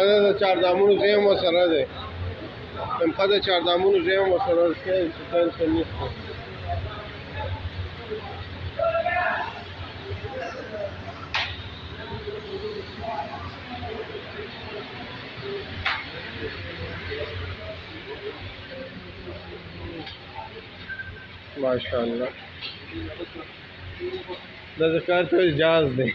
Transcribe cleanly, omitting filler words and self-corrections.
دا چهاردامونو ځای هم ورسره دی دمخه د چهاردامونو ځای هم ورسره دی چې ټینشن نشته ماشاءالله دا د کار ته جاز دی